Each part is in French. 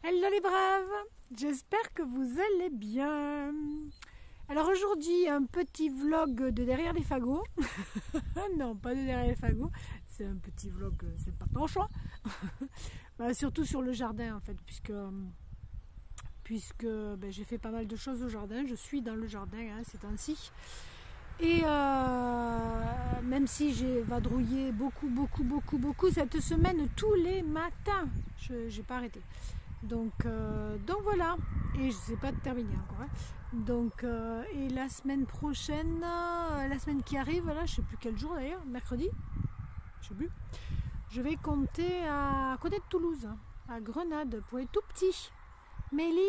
Hello les braves, j'espère que vous allez bien. Alors aujourd'hui un petit vlog de derrière les fagots. Non, pas de derrière les fagots, c'est un petit vlog, c'est pas ton choix. Surtout sur le jardin en fait, puisque j'ai fait pas mal de choses au jardin, je suis dans le jardin ces temps-ci. Et même si j'ai vadrouillé beaucoup cette semaine, tous les matins, j'ai pas arrêté. Donc voilà, et je sais pas terminer encore. Donc et la semaine prochaine, la semaine qui arrive, là, je sais plus quel jour d'ailleurs, mercredi, je sais plus. Je vais compter à côté de Toulouse, à Grenade, pour les tout petits. Mélie,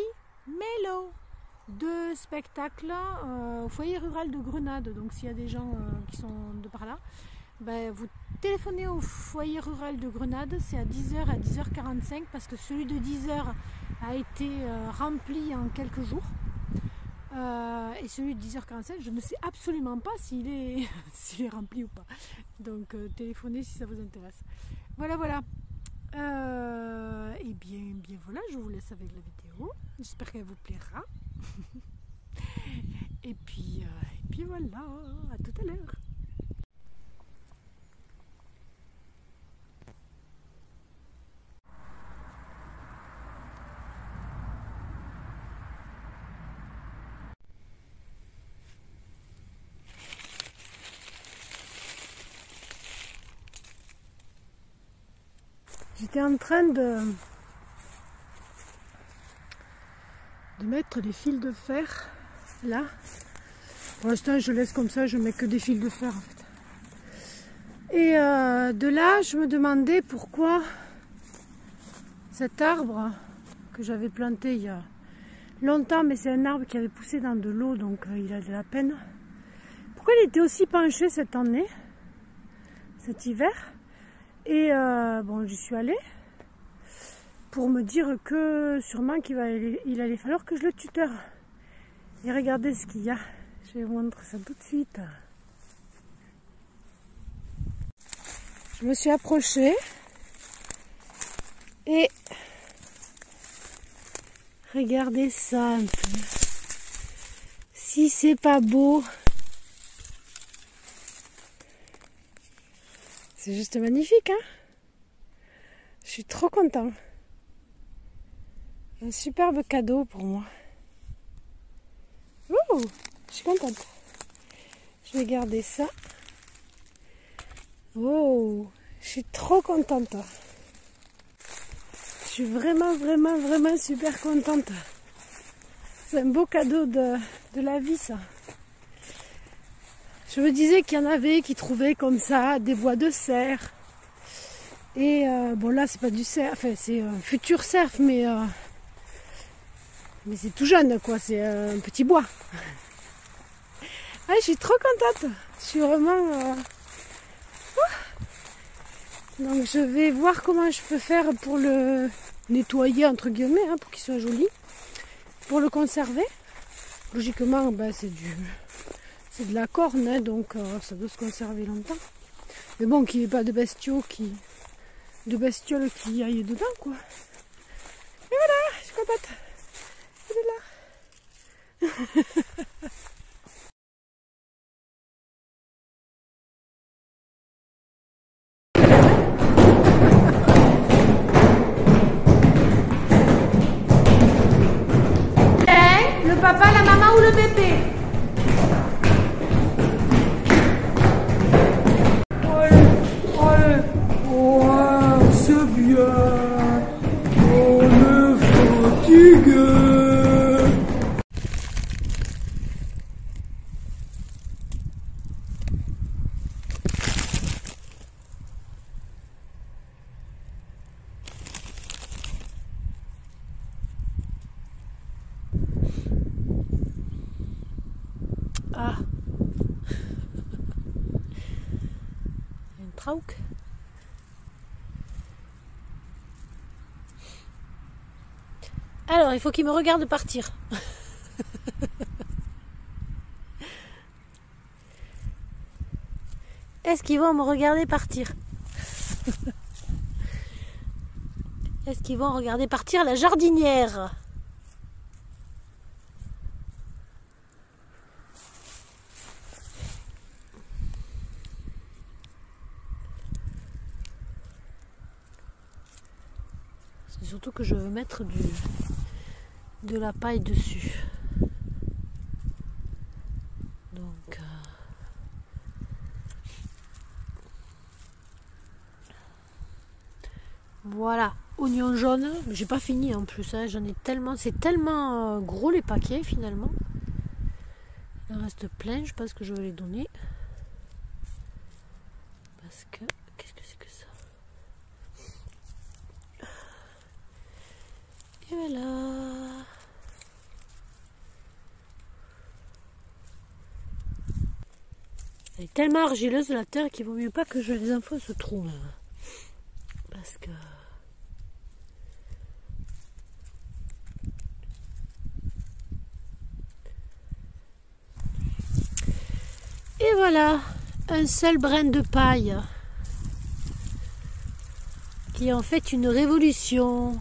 Mélo. 2 spectacles au foyer rural de Grenade. Donc s'il y a des gens qui sont de par là, vous téléphonez au foyer rural de Grenade, c'est à 10h à 10h45 parce que celui de 10h a été rempli en quelques jours. Et celui de 10h45, je ne sais absolument pas s'il est, s'il est rempli ou pas. Donc téléphonez si ça vous intéresse. Voilà. Et bien voilà, je vous laisse avec la vidéo. J'espère qu'elle vous plaira. Et puis voilà, à tout à l'heure. J'étais en train de mettre les fils de fer là. Pour l'instant je laisse comme ça, je mets que des fils de fer en fait. Et de là je me demandais pourquoi cet arbre que j'avais planté il y a longtemps, mais c'est un arbre qui avait poussé dans de l'eau, donc il a de la peine. Pourquoi il était aussi penché cette année, cet hiver? Et j'y suis allée pour me dire que sûrement qu'il allait falloir que je le tuteur. Et regardez ce qu'il y a. Je vais vous montrer ça tout de suite. Je me suis approchée et regardez ça un peu. Si c'est pas beau, c'est juste magnifique, hein? Je suis trop contente. Un superbe cadeau pour moi. Ouh, je suis contente. Je vais garder ça. Oh, je suis trop contente. Je suis vraiment super contente. C'est un beau cadeau de la vie, ça. Je me disais qu'il y en avait qui trouvaient comme ça des bois de cerf. Et là c'est pas du cerf, enfin c'est un futur cerf, mais c'est tout jeune quoi, c'est un petit bois. Je suis trop contente, je suis vraiment... Donc je vais voir comment je peux faire pour le nettoyer entre guillemets, pour qu'il soit joli, pour le conserver. Logiquement c'est de la corne, donc ça doit se conserver longtemps. Mais bon, qu'il n'y ait pas de bestioles qui aillent dedans quoi. Et voilà, je suis contente. Elle est là. Le papa, la maman ou le bébé? Allez, ouais, c'est bien. On est fatigué. Ah, une trauque. Alors, il faut qu'il me regarde partir. Est-ce qu'ils vont me regarder partir? Est-ce qu'ils vont regarder partir la jardinière? C'est surtout que je veux mettre de la paille dessus. Donc voilà, oignon jaune, j'ai pas fini en plus, hein. J'en ai tellement, c'est tellement gros les paquets finalement. Il en reste plein, je pense que je vais les donner. Parce que, qu'est-ce que c'est que ça? Et voilà. Elle est tellement argileuse la terre qu'il vaut mieux pas que je les enfonce ce trou là. Parce que et voilà, un seul brin de paille qui est en fait une révolution.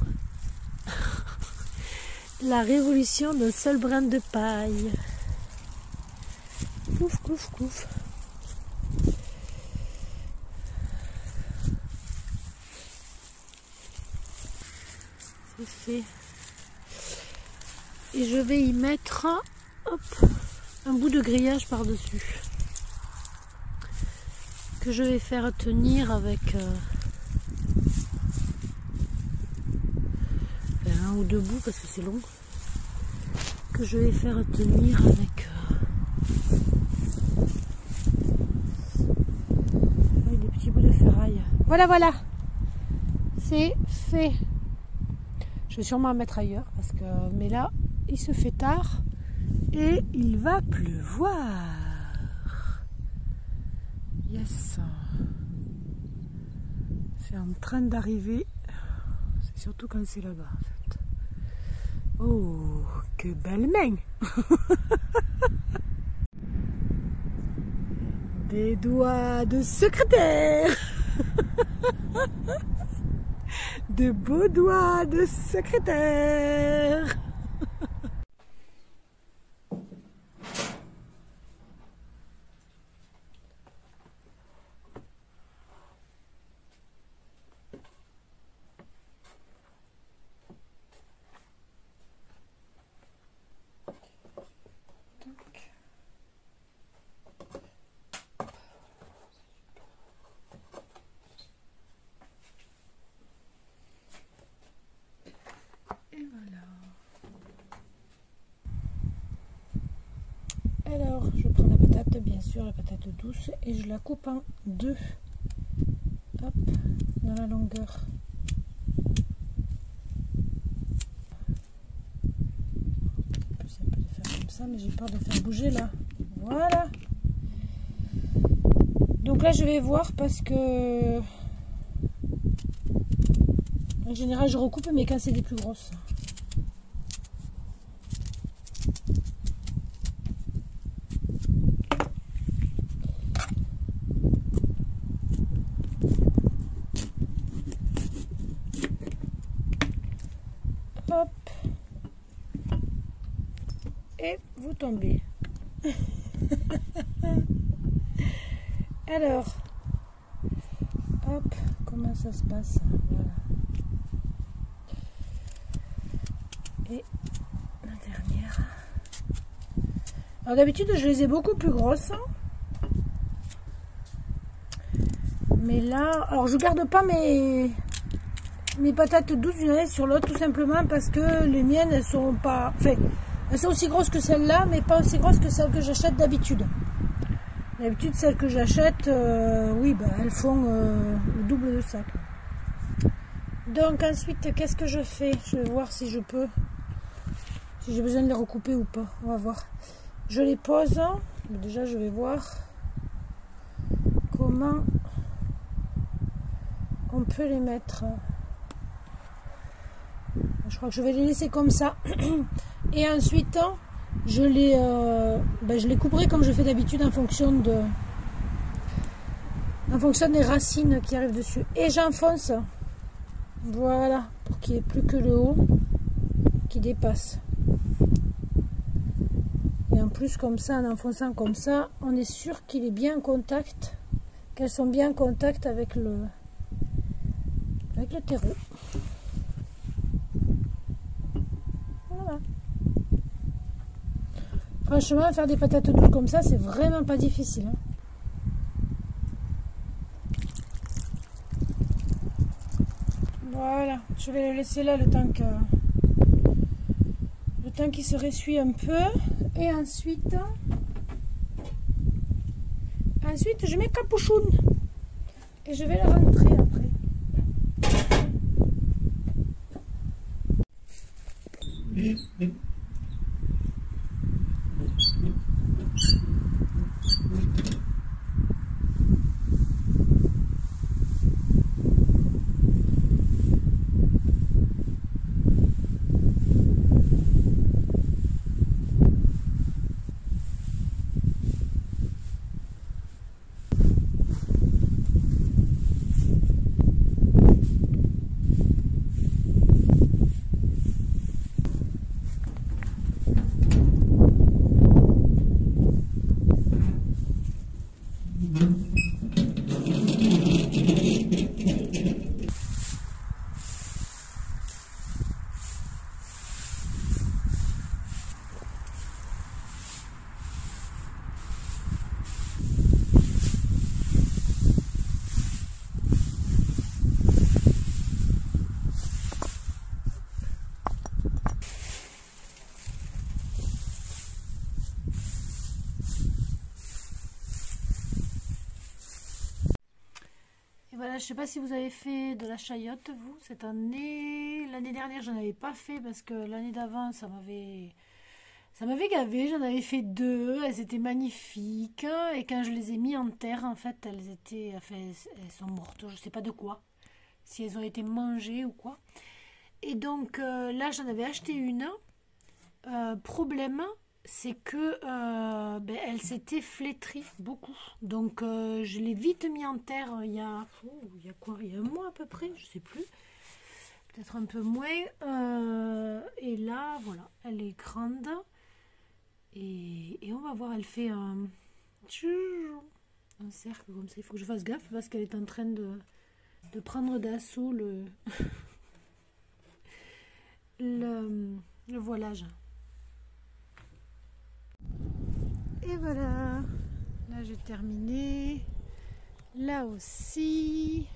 La révolution d'un seul brin de paille. Couf, couf, couf. C'est fait. Et je vais y mettre hop, un bout de grillage par-dessus. Que je vais faire tenir avec un ou deux bouts parce que c'est long. Que je vais faire tenir avec des petits bouts de ferraille. Voilà, voilà. C'est fait. Je vais sûrement en mettre ailleurs parce que, mais là, il se fait tard et il va pleuvoir. Yes. C'est en train d'arriver. C'est surtout quand c'est là-bas en fait. Oh, que belle main. Des doigts de secrétaire. De beaux doigts de secrétaire. Alors, je prends la patate, bien sûr, la patate douce, et je la coupe en deux. Hop, dans la longueur. C'est simple de faire comme ça, mais j'ai peur de faire bouger là. Voilà. Donc là, je vais voir parce que en général, je recoupe, mais quand c'est des plus grosses. Hop. Et vous tombez. Alors, hop, comment ça se passe? Voilà. Et la dernière. Alors d'habitude, je les ai beaucoup plus grosses. Mais là, alors je garde pas mes patates douces d'une année sur l'autre, tout simplement parce que les miennes, elles sont pas... Enfin, elles sont aussi grosses que celles-là, mais pas aussi grosses que celles que j'achète d'habitude. D'habitude, celles que j'achète, oui, bah, elles font le double de ça. Donc ensuite, qu'est-ce que je fais? Je vais voir si je peux, si j'ai besoin de les recouper ou pas. On va voir. Je les pose. Mais déjà, je vais voir comment on peut les mettre. Je crois que je vais les laisser comme ça. Et ensuite, je les couperai comme je fais d'habitude en fonction des racines qui arrivent dessus. Et j'enfonce. Voilà. pour qu'il n'y ait plus que le haut qui dépasse. Et en plus, comme ça, en enfonçant comme ça, on est sûr qu'il est bien en contact, qu'elles sont bien en contact avec le terreau. Voilà. Franchement, faire des patates douces comme ça, c'est vraiment pas difficile. Hein. Voilà, je vais le laisser là le temps qu'il se ressuie un peu. Et ensuite je mets capuchoune et je vais le rentrer après. Voilà, je ne sais pas si vous avez fait de la chayotte, vous, cette année. L'année dernière, je n'en avais pas fait parce que l'année d'avant, ça m'avait gavé. J'en avais fait 2, elles étaient magnifiques. Et quand je les ai mis en terre, en fait, elles sont mortes. Je ne sais pas de quoi, si elles ont été mangées ou quoi. Et donc là, j'en avais acheté une. Problème, c'est que elle s'était flétrie beaucoup. Donc je l'ai vite mis en terre il y a quoi? Il y a un mois à peu près, je sais plus. Peut-être un peu moins. Et là, voilà, elle est grande. Et on va voir, elle fait un cercle comme ça. Il faut que je fasse gaffe parce qu'elle est en train de prendre d'assaut le voilage. Et voilà, là j'ai terminé, là aussi,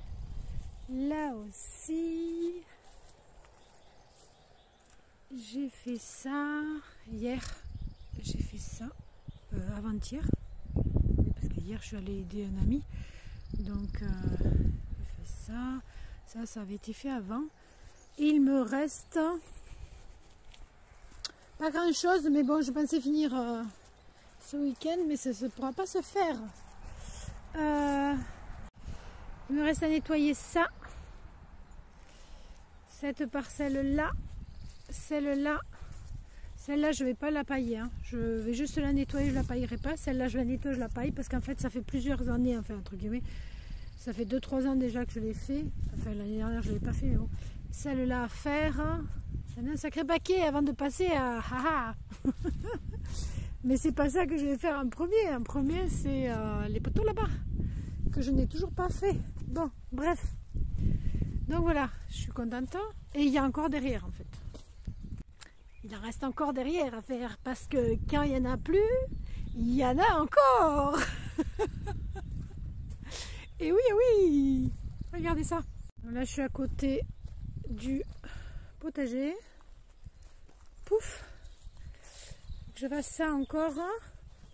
j'ai fait ça hier, j'ai fait ça avant-hier, parce que hier je suis allée aider un ami, donc j'ai fait ça avait été fait avant, et il me reste pas grand chose, mais bon, je pensais finir ce week-end, mais ça ne pourra pas se faire. Il me reste à nettoyer ça, cette parcelle-là, celle-là. Celle-là, je ne vais pas la pailler. Hein. Je vais juste la nettoyer, je ne la paillerai pas. Celle-là, je la nettoie, je la paille, parce qu'en fait, ça fait plusieurs années, enfin, entre guillemets. Ça fait 2-3 ans déjà que je l'ai fait. Enfin, l'année dernière, je ne l'ai pas fait, mais bon. Celle-là à faire. J'en ai un sacré paquet avant de passer à haha. Mais c'est pas ça que je vais faire en premier. En premier, c'est les poteaux là-bas, que je n'ai toujours pas fait. Bon, bref. Donc voilà, je suis contente. Et il y a encore derrière, en fait. Il en reste encore derrière à faire, parce que quand il n'y en a plus, il y en a encore. Et oui, oui. Regardez ça. Là, je suis à côté du potager. Pouf. Je fasse ça encore.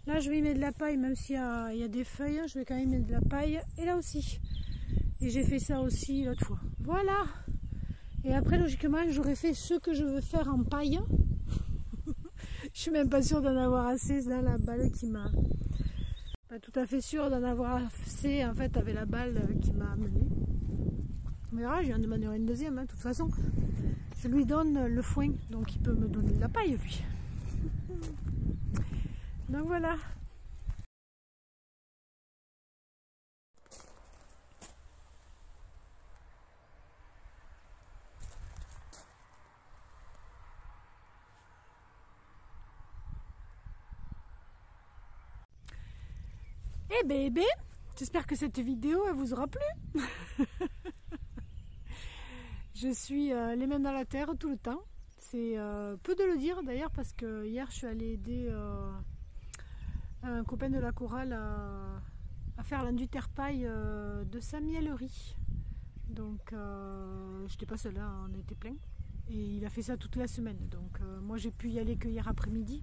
Là, je vais y mettre de la paille, même s'il y a des feuilles. Je vais quand même mettre de la paille. Et là aussi. Et j'ai fait ça aussi l'autre fois. Voilà. Et après, logiquement, j'aurais fait ce que je veux faire en paille. Je suis même pas sûre d'en avoir assez. Là, la balle qui m'a... Pas tout à fait sûre d'en avoir assez, en fait, avec la balle qui m'a amené. On verra, je viens de demander une deuxième. Hein. De toute façon, je lui donne le foin. Donc, il peut me donner de la paille, lui. Donc, voilà. Eh bébé, j'espère que cette vidéo elle vous aura plu. Je suis les mains dans la terre tout le temps. C'est peu de le dire d'ailleurs parce que hier je suis allée aider un copain de la chorale à faire l'induterpaille de sa miellerie. Donc je n'étais pas seule, hein, on était plein. Et il a fait ça toute la semaine. Donc moi j'ai pu y aller que hier après-midi.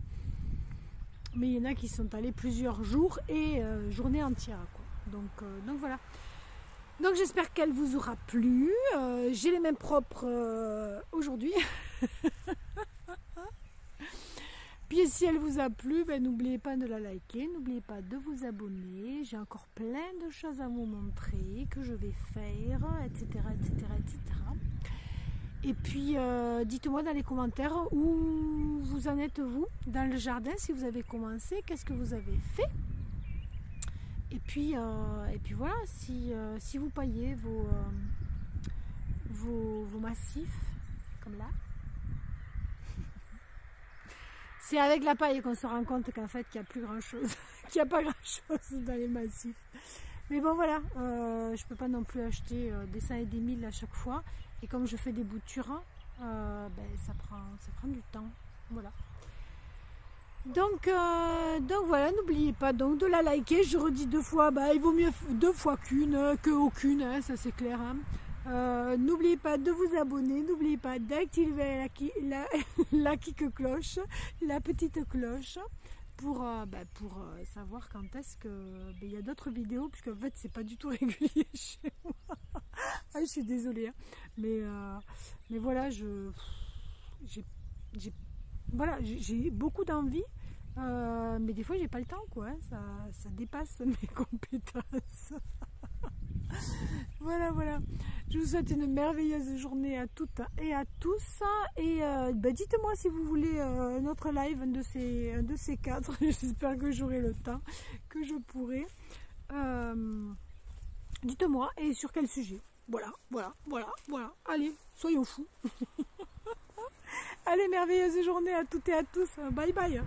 Mais il y en a qui sont allés plusieurs jours et journées entières, quoi. Donc voilà. Donc j'espère qu'elle vous aura plu. J'ai les mains propres aujourd'hui. Puis si elle vous a plu, ben, n'oubliez pas de la liker, n'oubliez pas de vous abonner. J'ai encore plein de choses à vous montrer que je vais faire, etc. etc., etc. Et puis dites-moi dans les commentaires où vous en êtes vous dans le jardin, si vous avez commencé, qu'est-ce que vous avez fait. Et puis voilà, si vous paillez vos massifs, comme là, c'est avec la paille qu'on se rend compte qu'en fait qu'il n'y a plus grand chose, qu'il n'y a pas grand chose dans les massifs. Mais bon voilà, je ne peux pas non plus acheter des 100 et des 1000 à chaque fois. Et comme je fais des boutures, ben, ça prend du temps. Voilà. Donc voilà, n'oubliez pas donc de la liker. Je redis 2 fois, bah, il vaut mieux 2 fois qu'une que aucune, hein, ça c'est clair. Hein. N'oubliez pas de vous abonner, n'oubliez pas d'activer la cloche, la petite cloche, pour savoir quand est-ce que il y a d'autres vidéos, puisque en fait c'est pas du tout régulier chez moi. Ah, je suis désolée, hein. Mais voilà, j'ai beaucoup d'envie, mais des fois j'ai pas le temps, quoi, hein. Ça dépasse mes compétences. Voilà. Je vous souhaite une merveilleuse journée à toutes et à tous. Et dites-moi si vous voulez un autre live, un de ces 4. J'espère que j'aurai le temps, que je pourrai. Dites-moi, et sur quel sujet. Voilà. Allez, soyons fous. Allez, merveilleuse journée à toutes et à tous. Bye bye.